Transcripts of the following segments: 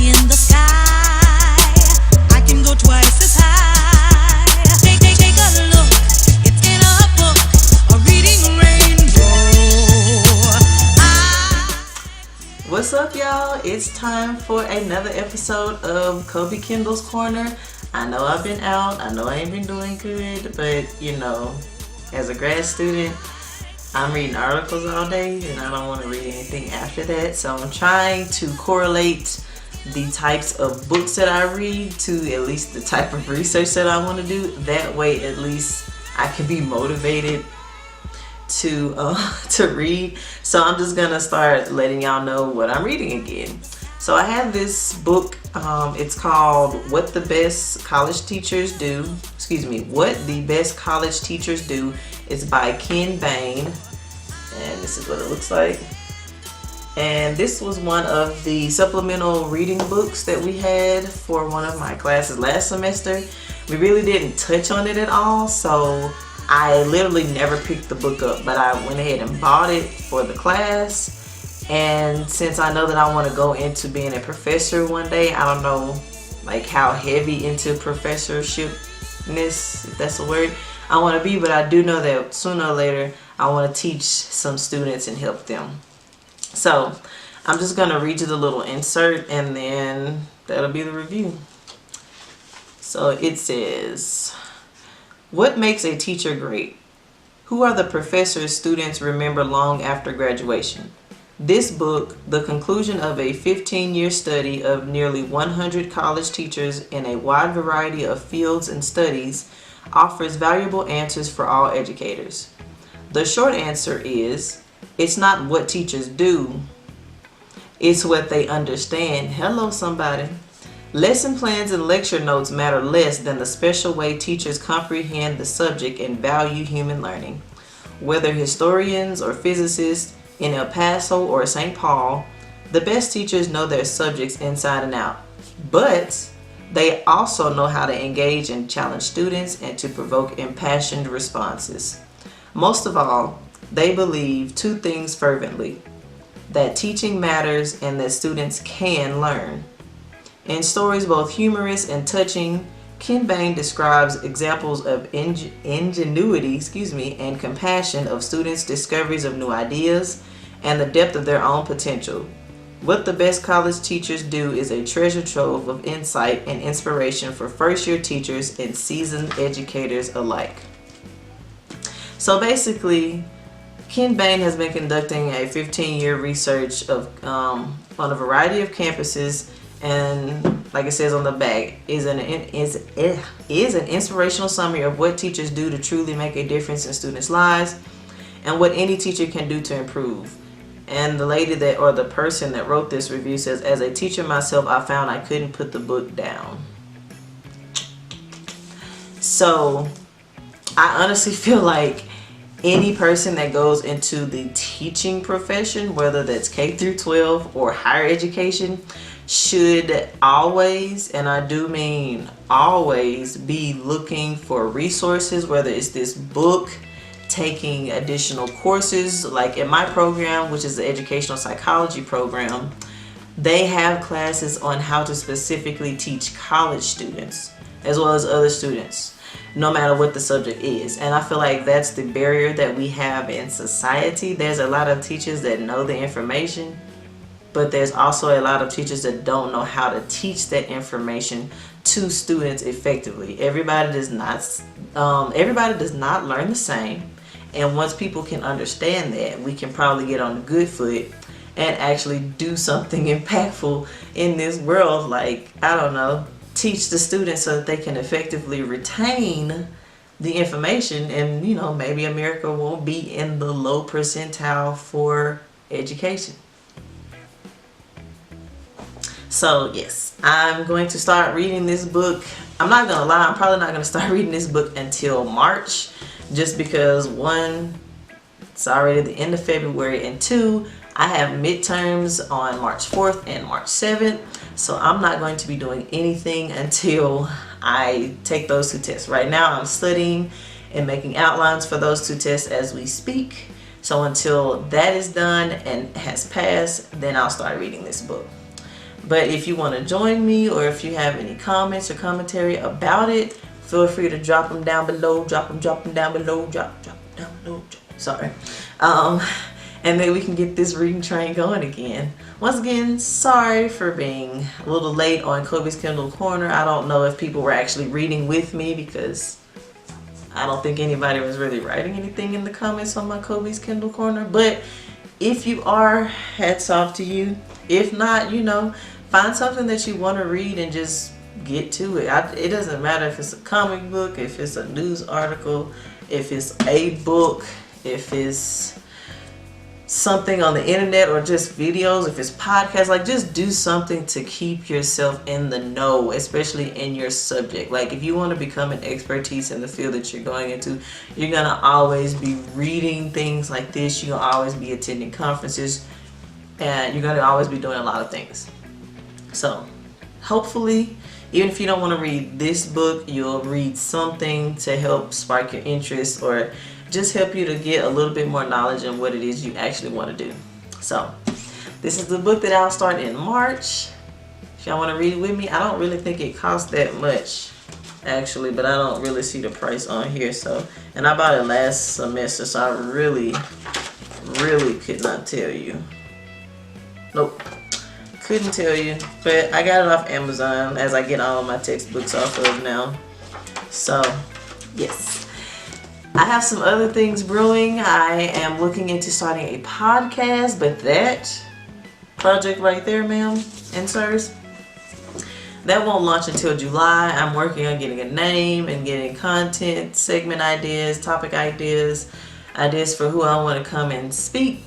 me in the sky. I can go twice as high. Take a look, it's in a book, a reading rainbow. What's up, y'all? It's time for another episode of Kobe Kendall's Corner. I know I've been out, I know I ain't been doing good, but you know, as a grad student, I'm reading articles all day and I don't want to read anything after that. So I'm trying to correlate the types of books that I read to at least the type of research that I want to do. That way at least I can be motivated to read. So I'm just gonna start letting y'all know what I'm reading again. So I have this book, it's called What the Best College Teachers Do. What the Best College Teachers Do. It's by Ken Bain, and this is what it looks like. And this was one of the supplemental reading books that we had for one of my classes last semester. We really didn't touch on it at all, so I literally never picked the book up, but I went ahead and bought it for the class. And since I know that I want to go into being a professor one day, I don't know like how heavy into professorshipness, if that's a word, I want to be, but I do know that sooner or later I want to teach some students and help them. So I'm just going to read you the little insert and then that'll be the review. So it says, what makes a teacher great? Who are the professors students remember long after graduation? This book, the conclusion of a 15-year study of nearly 100 college teachers in a wide variety of fields and studies, offers valuable answers for all educators. The short answer is, it's not what teachers do, it's what they understand. Hello, somebody. Lesson plans and lecture notes matter less than the special way teachers comprehend the subject and value human learning. Whether historians or physicists, in El Paso or St. Paul, the best teachers know their subjects inside and out, but they also know how to engage and challenge students and to provoke impassioned responses. Most of all, they believe two things fervently: that teaching matters and that students can learn. In stories both humorous and touching, Ken Bain describes examples of ingenuity and compassion of students' discoveries of new ideas and the depth of their own potential. What the Best College Teachers Do is a treasure trove of insight and inspiration for first-year teachers and seasoned educators alike. So basically, Ken Bain has been conducting a 15-year research of on a variety of campuses, and like it says on the back, is an inspirational summary of what teachers do to truly make a difference in students' lives and what any teacher can do to improve. And the lady that, or the person that wrote this review says, as a teacher myself, I found I couldn't put the book down. So I honestly feel like any person that goes into the teaching profession, whether that's K through 12 or higher education, should always, and I do mean always, be looking for resources, whether it's this book, taking additional courses. Like in my program, which is the educational psychology program, they have classes on how to specifically teach college students as well as other students, no matter what the subject is. And I feel like that's the barrier that we have in society. There's a lot of teachers that know the information, but there's also a lot of teachers that don't know how to teach that information to students effectively. Everybody does not learn the same. And once people can understand that, we can probably get on a good foot and actually do something impactful in this world. Like, I don't know, teach the students so that they can effectively retain the information, and you know, maybe America won't be in the low percentile for education. So yes, I'm going to start reading this book. I'm not gonna lie, I'm probably not gonna start reading this book until March, just because one, it's already the end of February, and two, I have midterms on March 4th and March 7th, so I'm not going to be doing anything until I take those two tests. Right now I'm studying and making outlines for those two tests as we speak, so until that is done and has passed, then I'll start reading this book. But if you want to join me, or if you have any comments or commentary about it, feel free to drop them down below. Drop them down below. Drop them down below. Sorry. And then we can get this reading train going again. Once again, sorry for being a little late on Kobe's Kindle Corner. I don't know if people were actually reading with me, because I don't think anybody was really writing anything in the comments on my Kobe's Kindle Corner. But if you are, hats off to you. If not, find something that you want to read and just get to it. It doesn't matter if it's a comic book, if it's a news article, if it's a book, if it's something on the internet, or just videos, if it's podcasts. Like, just do something to keep yourself in the know, especially in your subject. Like, if you want to become an expertise in the field that you're going into, you're gonna always be reading things like this. You're gonna always be attending conferences, and you're gonna always be doing a lot of things. So hopefully, even if you don't want to read this book, you'll read something to help spark your interest, or just help you to get a little bit more knowledge on what it is you actually want to do. So this is the book that I'll start in March. If y'all want to read it with me, I don't really think it costs that much, actually, but I don't really see the price on here. So, and I bought it last semester, so I really could not tell you. Nope, couldn't tell you. But I got it off Amazon, as I get all of my textbooks off of now. So yes. I have some other things brewing. I am looking into starting a podcast, but that project right there, ma'am and sirs, that won't launch until July. I'm working on getting a name and getting content, segment ideas, topic ideas for who I want to come and speak.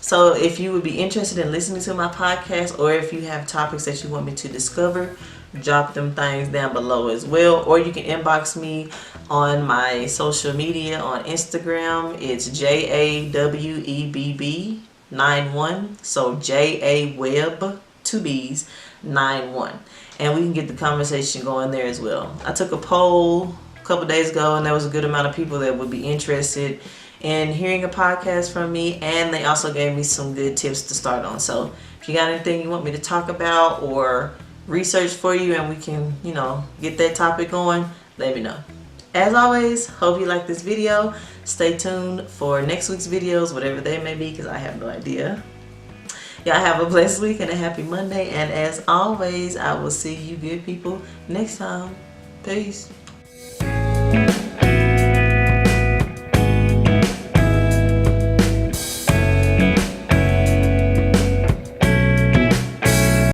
So if you would be interested in listening to my podcast, or if you have topics that you want me to discover, drop them things down below as well. Or you can inbox me on my social media on Instagram. It's JAWEBB91. So JAWEB 2Bs 91. And we can get the conversation going there as well. I took a poll a couple days ago, and there was a good amount of people that would be interested in hearing a podcast from me, and they also gave me some good tips to start on. So if you got anything you want me to talk about or research for you, and we can, get that topic going, let me know. As always, hope you like this video. Stay tuned for next week's videos, whatever they may be, because I have no idea. Y'all have a blessed week and a happy Monday, and as always, I will see you good people next time. Peace.